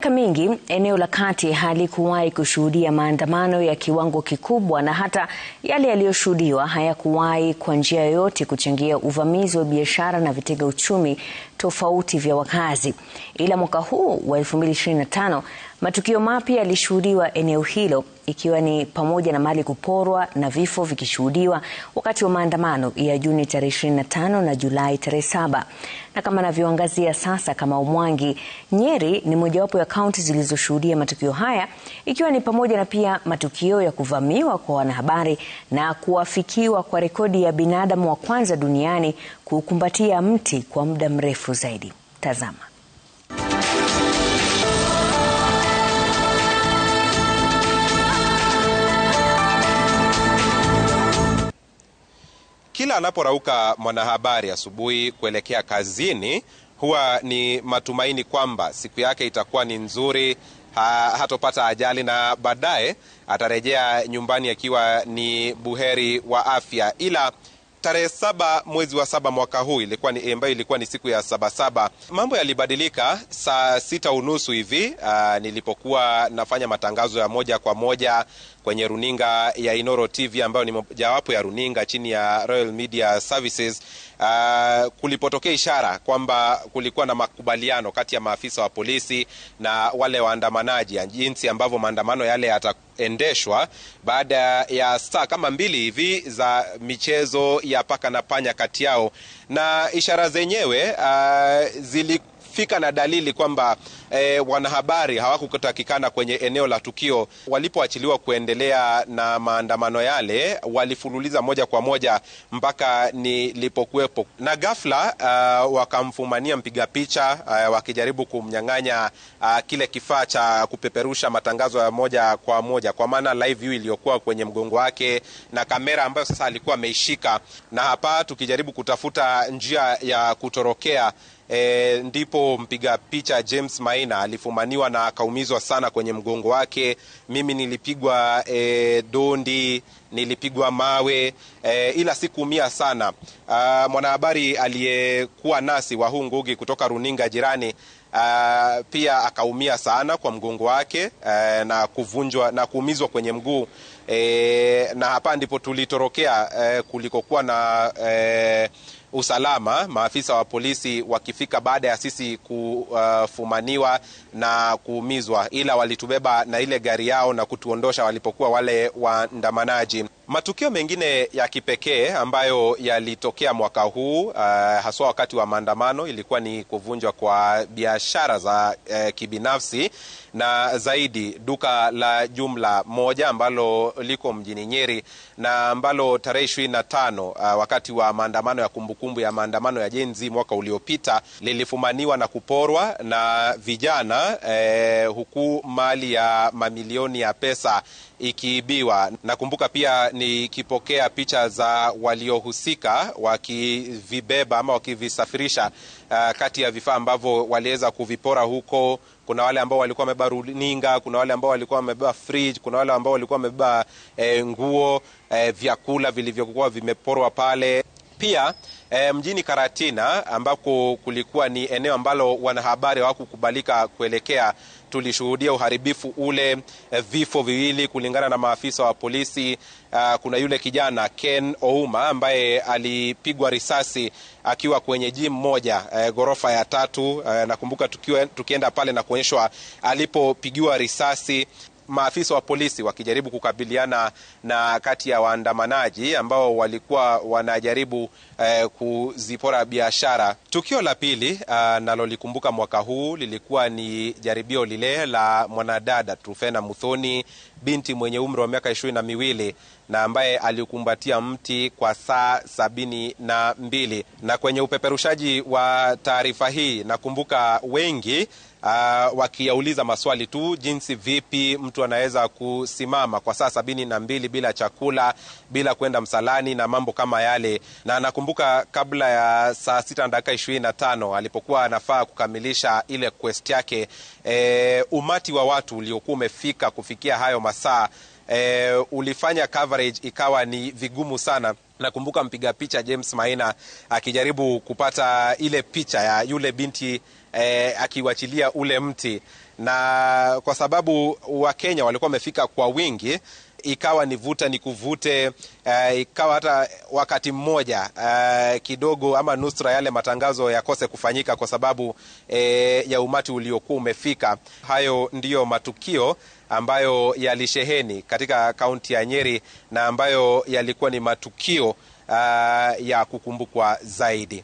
miaka mingi, eneo la kati halikuwahi kushuhudia maandamano ya kiwango kikubwa, na hata yale yaliyoshuhudiwa hayakuwahi kwa njia yoyote kuchangia uvamizi wa biashara na vitega uchumi tofauti vya wakazi. Ila mwaka huu wa 2025 matukio mapya yalishuhudiwa eneo hilo, ikiwa ni pamoja na mali kuporwa na vifo vikishuhudiwa wakati wa maandamano ya Juni tarehe 25 na Julai tarehe 7. Na kama anavyoangazia sasa kama Mwangi, Nyeri ni mojawapo ya kaunti zilizoshuhudia matukio haya, ikiwa ni pamoja na pia matukio ya kuvamiwa kwa wanahabari na kuafikiwa kwa rekodi ya binadamu wa kwanza duniani kukumbatia mti kwa muda mrefu zaidi. Tazama. Kila anaporauka mwanahabari asubuhi kuelekea kazini, huwa ni matumaini kwamba siku yake itakuwa ni nzuri, hatopata ajali na baadaye atarejea nyumbani akiwa ni buheri wa afya. Ila tarehe 7 mwezi wa 7 mwaka huu ilikuwa ni siku ya Sabasaba, mambo yalibadilika. Saa 6:30 hivi nilipokuwa nafanya matangazo ya moja kwa moja kwenye runinga ya Inoro TV, ambayo ni mojawapo ya runinga chini ya Royal Media Services, kulipotokea ishara kwamba kulikuwa na makubaliano kati ya maafisa wa polisi na wale waandamanaji, jinsi ambavyo maandamano yale yataendeshwa baada ya saa kama 2 hivi za michezo ya paka na panya kati yao. Na ishara zenyewe zilifika na dalili kwamba wanahabari hawakutakikana kwenye eneo la tukio. Walipoachiliwa kuendelea na maandamano yale, walifululiza moja kwa moja mpaka nilipokuwepo, na ghafla wakamfumania mpiga picha wakijaribu kumnyang'anya kile kifaa cha kupeperusha matangazo ya moja kwa moja, kwa maana live view iliyokuwa kwenye mgongo wake na kamera ambayo sasa alikuwa ameishika. Na hapa tukijaribu kutafuta njia ya kutorokea, ndipo mpiga picha James Maina alifumaniwa na akaumizwa sana kwenye mgongo wake. Mimi nilipigwa dondi, nilipigwa mawe, ila sikuumia sana. Mwanahabari aliyekuwa nasi wa Ngugi kutoka runinga jirani pia akaumia sana kwa mgongo wake, na kuvunjwa na kuumizwa kwenye mguu. Na hapa ndipo tulitorokea kulikokuwa na usalama, maafisa wa polisi wakifika baada ya sisi kufumaniwa na kuumizwa, ila walitubeba na ile gari yao na kutuondosha walipokuwa wale waandamanaji. Matukio mengine ya kipekee ambayo yalitokea mwaka huu, haswa wakati wa maandamano, ilikuwa ni kuvunjwa kwa biashara za kibinafsi, na zaidi duka la jumla moja ambalo liko mjini Nyeri, na ambalo tarehe 25 wakati wa maandamano ya kumbukumbu ya maandamano ya Gen Z mwaka uliopita lilifumaniwa na kuporwa na vijana, huku mali ya mamilioni ya pesa ikiibiwa. Nakumbuka pia nikipokea picha za waliohusika wakivibeba ama wakivisafirisha kati ya vifaa ambavyo waliweza kuvipora huko. Kuna wale ambao walikuwa wamebeba runinga, kuna wale ambao walikuwa wamebeba fridge, kuna wale ambao walikuwa wamebeba nguo, vyakula vilivyokuwa vimeporwa pale. Pia mjini Karatina, ambako kulikuwa ni eneo ambalo wanahabari hawakukubalika kuelekea, tulishuhudia uharibifu ule, vifo 2 kulingana na maafisa wa polisi. Kuna yule kijana Ken Ouma ambaye alipigwa risasi akiwa kwenye gym moja, ghorofa ya 3. Nakumbuka tukienda pale na kuonyeshwa alipopigiwa risasi, maafisa wa polisi wakijaribu kukabiliana na kati ya waandamanaji ambao walikuwa wanajaribu kuzipora biashara. Tukio la pili nalolikumbuka mwaka huu lilikuwa ni jaribio lile la mwanadada Trufena Muthoni, binti mwenye umri wa miaka 22 na ambaye alikumbatia mti kwa saa 72. Na kwenye upeperushaji wa taarifa hii, nakumbuka wengi wakiyauliza maswali tu, jinsi vipi mtu anaweza kusimama kwa saa 72 bila chakula, bila kwenda msalani na mambo kama yale. Na nakumbuka kabla ya saa 6:25 alipokuwa anafaa kukamilisha ile quest yake, umati wa watu uliokuwa umefika kufikia hayo masaa ulifanya coverage ikawa ni vigumu sana. Nakumbuka mpiga picha James Maina akijaribu kupata ile picha ya yule binti akiwachilia ule mti, na kwa sababu Wakenya walikuwa wamefika kwa wingi, ikawa ni vuta ni kuvute, ikawa hata wakati mmoja kidogo ama nusra yale matangazo yakose kufanyika kwa sababu ya umati uliokuwa umefika. Hayo ndiyo matukio ambayo yalisheheni katika kaunti ya Nyeri na ambayo yalikuwa ni matukio ya kukumbukwa zaidi.